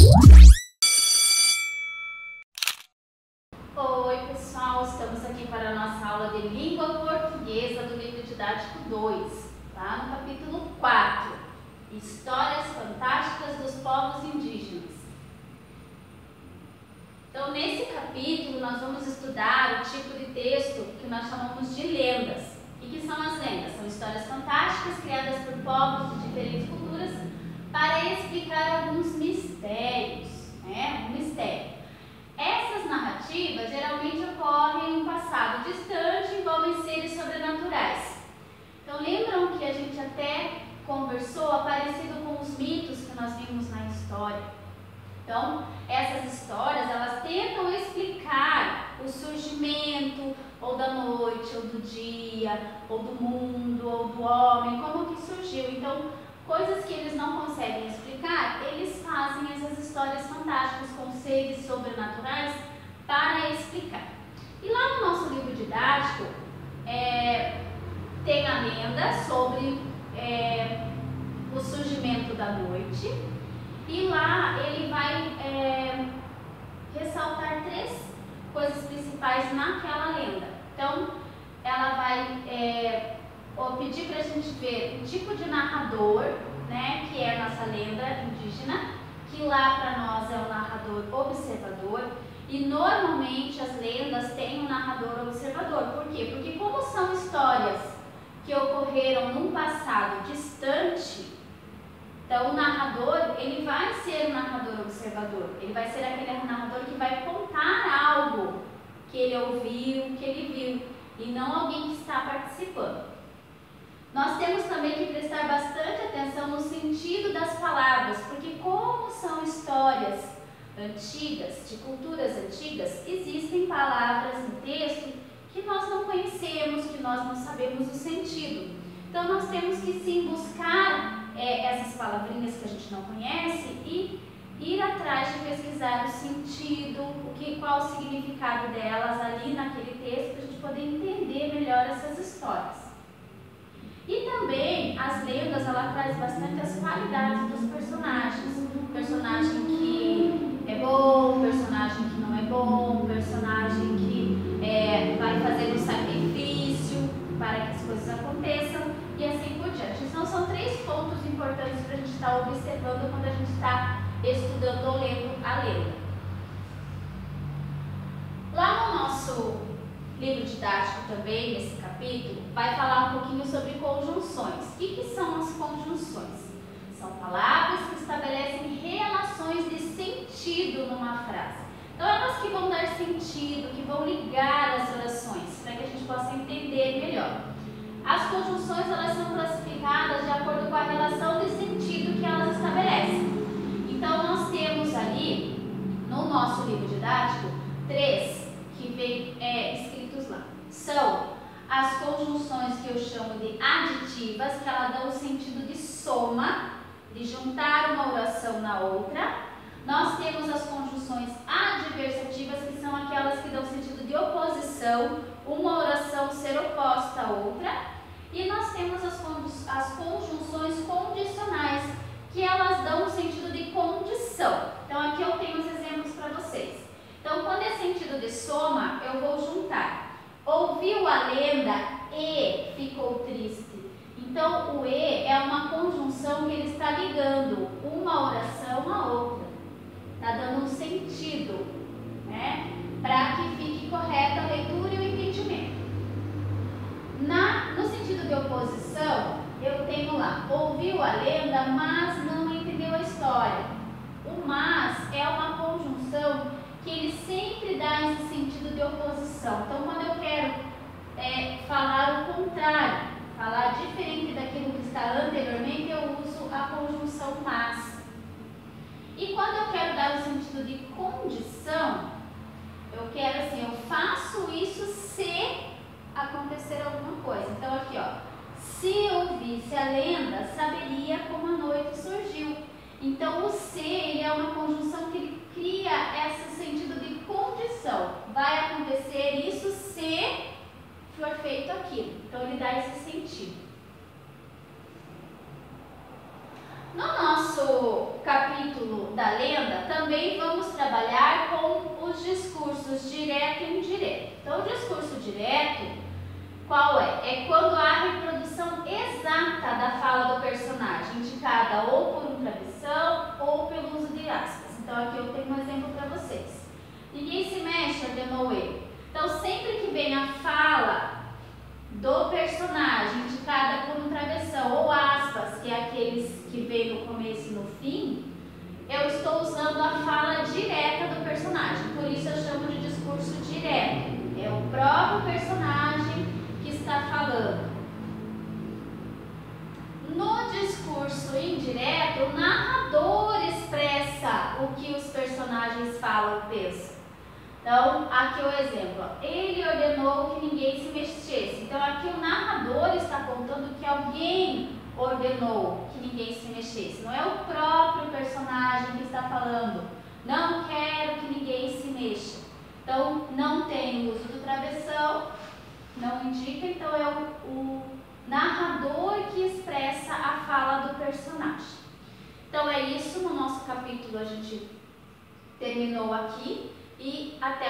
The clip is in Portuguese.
Oi pessoal, estamos aqui para a nossa aula de língua portuguesa do livro didático 2, lá no capítulo 4, Histórias Fantásticas dos Povos Indígenas. Então nesse capítulo nós vamos estudar o tipo de texto que nós chamamos de lendas. O que são as lendas? São histórias fantásticas criadas por povos de diferentes culturas para explicar alguns mistérios, né? Um mistério. Essas narrativas geralmente ocorrem em um passado distante e envolvem seres sobrenaturais. Então lembram que a gente até conversou parecido com os mitos que nós vimos na história. Então essas histórias elas tentam explicar o surgimento ou da noite, ou do dia, ou do mundo, ou do homem, como que surgiu. Então coisas que eles não conseguem explicar, eles fazem essas histórias fantásticas com seres sobrenaturais para explicar. E lá no nosso livro didático tem a lenda sobre o surgimento da noite, e lá ele vai ressaltar 3 coisas principais naquela lenda. Então ela vai pedir para a gente ver o tipo de narrador, né, que é a nossa lenda indígena, que lá para nós é o narrador observador, e normalmente as lendas têm um narrador observador. Por quê? Porque como são histórias que ocorreram num passado distante, então o narrador, ele vai ser um narrador observador, ele vai ser aquele narrador que vai contar algo que ele ouviu, que ele viu, e não alguém que está participando. Nós temos também que prestar bastante atenção no sentido das palavras, porque como são histórias antigas, de culturas antigas, existem palavras no texto que nós não conhecemos, que nós não sabemos o sentido. Então nós temos que sim buscar essas palavrinhas que a gente não conhece e ir atrás de pesquisar o sentido, qual o significado delas ali naquele texto, para a gente poder entender melhor essas histórias. E também as lendas, ela traz bastante as qualidades dos personagens. Personagem que é bom, personagem que não é bom, personagem que vai fazer um sacrifício para que as coisas aconteçam e assim por diante. Então são 3 pontos importantes para a gente estar observando quando a gente está estudando ou lendo a lenda. Lá no nosso livro didático também, nesse capítulo, vai falar um pouquinho sobre conjunções. O que são as conjunções? São palavras que estabelecem relações de sentido numa frase. Então elas que vão dar sentido, que vão ligar as orações, para que a gente possa entender melhor. As conjunções, elas são classificadas de acordo com a relação de sentido que elas estabelecem. Então nós temos ali, no nosso livro didático, 3 que vem escritos lá. São as conjunções que eu chamo de aditivas, que elas dão o sentido de soma, de juntar uma oração na outra. Nós temos as conjunções adversativas, que são aquelas que dão sentido de oposição, uma oração ser oposta à outra. E nós temos as conjunções condicionais, que elas dão o sentido de condição. Então aqui eu tenho os exemplos para vocês. Então quando é sentido de soma, eu vou juntar. Ouviu a lenda e ficou triste. Então o e é uma conjunção que ele está ligando uma oração à outra. Está dando um sentido, né? Para que fique correta a leitura e o entendimento. No sentido de oposição, eu tenho lá, ouviu a lenda, mas não entendeu a história. O mas é uma conjunção que ele sempre dá esse sentido de oposição. Então, quando eu quero falar o contrário, falar diferente daquilo que está anteriormente, eu uso a conjunção mas. E quando eu quero dar o sentido de condição, eu quero assim, eu faço isso se acontecer alguma coisa. Então aqui, ó, se eu visse a lenda, saberia como a noite surgiu. Então o se, ele é uma conjunção que ele cria esse sentido de condição. Vai acontecer isso se for feito aquilo. Então ele dá esse sentido. No nosso capítulo da lenda, também vamos trabalhar com os discursos direto e indireto. Então, o discurso direto, qual é? É quando há a reprodução exata da fala do personagem, indicada ou por um travessão ou pelo uso de aspas. Então, aqui eu tenho um exemplo para vocês. Ninguém se mexe, ordenou ele. Então, sempre que vem a fala do personagem, indicada por um travessão ou aspas, que é aqueles que vem no começo e no fim, eu estou usando a fala direta do personagem. Por isso eu chamo de discurso direto. É o próprio personagem que está falando. No discurso indireto, o narrador expressa o que os personagens falam e pensam. Então, aqui o exemplo. Ele ordenou que ninguém se mexesse. Então, aqui o narrador está contando que alguém ordenou que ninguém se mexesse. Não é o próprio personagem que está falando. Não quero que ninguém se mexa. Então, não tem o uso do travessão, não indica. Então, é o narrador que expressa a fala do personagem. Então, é isso. No nosso capítulo, a gente terminou aqui. E até